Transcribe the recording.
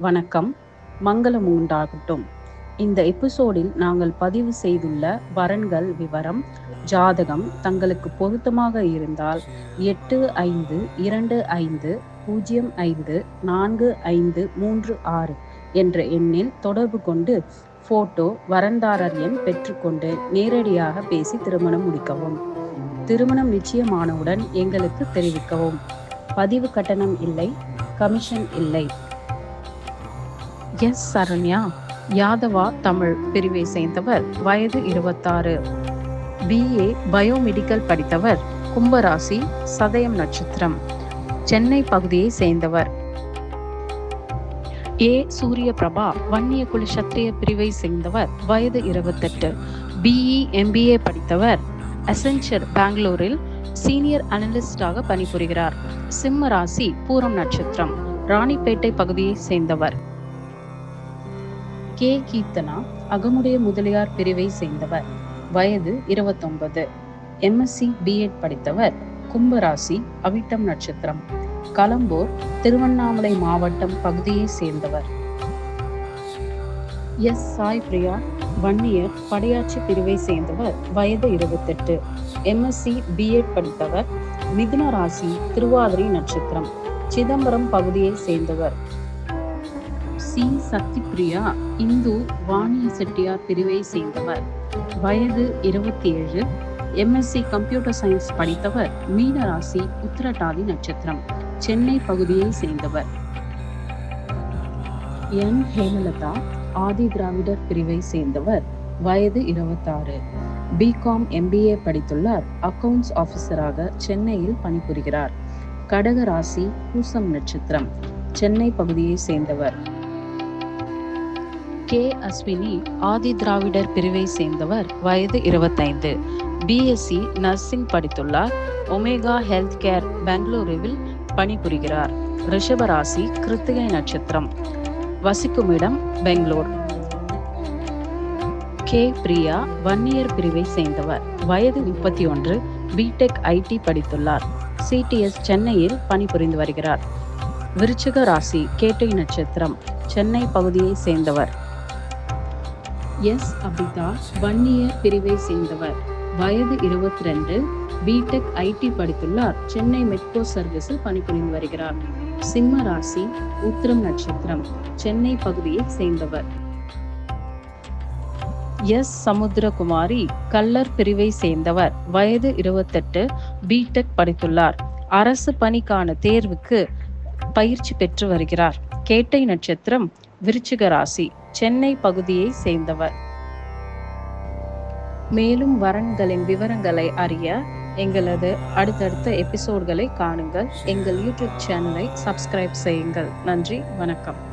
வணக்கம். மங்களம் உண்டாகட்டும். இந்த எபிசோடில் நாங்கள் பதிவு செய்துள்ள வரன்கள் விவரம், ஜாதகம் தங்களுக்கு பொருத்தமாக இருந்தால் 8525054536 என்ற எண்ணில் தொடர்பு கொண்டு போட்டோ, வரன்தாரர் எண் பெற்றுக்கொண்டு நேரடியாக பேசி திருமணம் முடிக்கவும். திருமணம் நிச்சயமானவுடன் எங்களுக்கு தெரிவிக்கவும். பதிவு கட்டணம் இல்லை, கமிஷன் இல்லை. எஸ். சரண்யா, யாதவா தமிழ் பிரிவை சேர்ந்தவர், வயது 26, BA பயோமெடிக்கல் படித்தவர், கும்பராசி, சதயம் நட்சத்திரம், சென்னை பகுதியை சேர்ந்தவர். A. சூரிய பிரபா, வன்னிய குல சத்திரிய பிரிவை சேர்ந்தவர், வயது 28, BE MBA படித்தவர், அசென்சர் பெங்களூரில் சீனியர் அனலிஸ்டாக பணிபுரிகிறார். சிம்ம ராசி, பூரம் நட்சத்திரம், ராணிப்பேட்டை பகுதியை சேர்ந்தவர். கே. கீர்த்தனா, அகமுடைய முதலியார் பிரிவை சேர்ந்தவர், வயது 29, MSc B.Ed படித்தவர், கும்பராசி, அவிட்டம் நட்சத்திரம், கலம்பூர், திருவண்ணாமலை மாவட்டம் பகுதியை சேர்ந்தவர். எஸ். சாய் பிரியா, வன்னியர் படையாட்சி பிரிவை சேர்ந்தவர், வயது 28, MSc B.Ed படித்தவர், மிதுன ராசி, திருவாதிரை நட்சத்திரம், சிதம்பரம் பகுதியை சேர்ந்தவர். சி. சக்தி பிரியா, இந்து வாணிய செட்டியார் பிரிவை சேர்ந்தவர், வயது 27, MSc கம்ப்யூட்டர் சயின்ஸ் படித்தவர், மீன ராசி, உத்திரட்டாதி நட்சத்திரம், சென்னை பகுதியை சேர்ந்தவர். என். ஹேமலதா, ஆதி திராவிடர் பிரிவை சேர்ந்தவர், வயது 26, BCom MBA படித்துள்ளார். அக்கவுண்ட்ஸ் ஆபீசராக சென்னையில் பணிபுரிகிறார். கடக ராசி, பூசம் நட்சத்திரம், சென்னை பகுதியை சேர்ந்தவர். கே. அஸ்வினி, ஆதி திராவிடர் பிரிவை சேர்ந்தவர், வயது 25, BSc நர்சிங் படித்துள்ளார். ஒமேகா ஹெல்த் கேர் பெங்களூருவில் பணிபுரிகிறார். ரிஷபராசி, கிருத்திகை நட்சத்திரம், வசிக்குமிடம் பெங்களூர். கே. பிரியா, வன்னியர் பிரிவை சேர்ந்தவர், வயது 31, B.Tech IT படித்துள்ளார். CTS சென்னையில் பணிபுரிந்து வருகிறார். விருச்சிக ராசி, கேட்டை நட்சத்திரம், சென்னை பகுதியை சேர்ந்தவர். எஸ். அபிதா, வன்னியர் பிரிவை சேர்ந்தவர், வயது 22, B.Tech IT படித்துள்ளார். சென்னை மெட்ரோ சர்வீஸில் பணிபுரிந்து வருகிறார். சிம்ம ராசி, உத்திரம் நட்சத்திரம், சென்னை பகுதியை சேர்ந்தவர். எஸ். சமுத்திரகுமாரி, கள்ளர் பிரிவை சேர்ந்தவர், வயது 28, B.Tech படித்துள்ளார். அரசு பணிக்கான தேர்வுக்கு பயிற்சி பெற்று வருகிறார். கேட்டை நட்சத்திரம், விருச்சிக ராசி, சென்னை பகுதியை சேர்ந்தவர். மேலும் வரன்களின் விவரங்களை அறிய எங்களது அடுத்தடுத்த எபிசோட்களை காணுங்கள். எங்கள் யூடியூப் சேனலை சப்ஸ்கிரைப் செய்யுங்கள். நன்றி, வணக்கம்.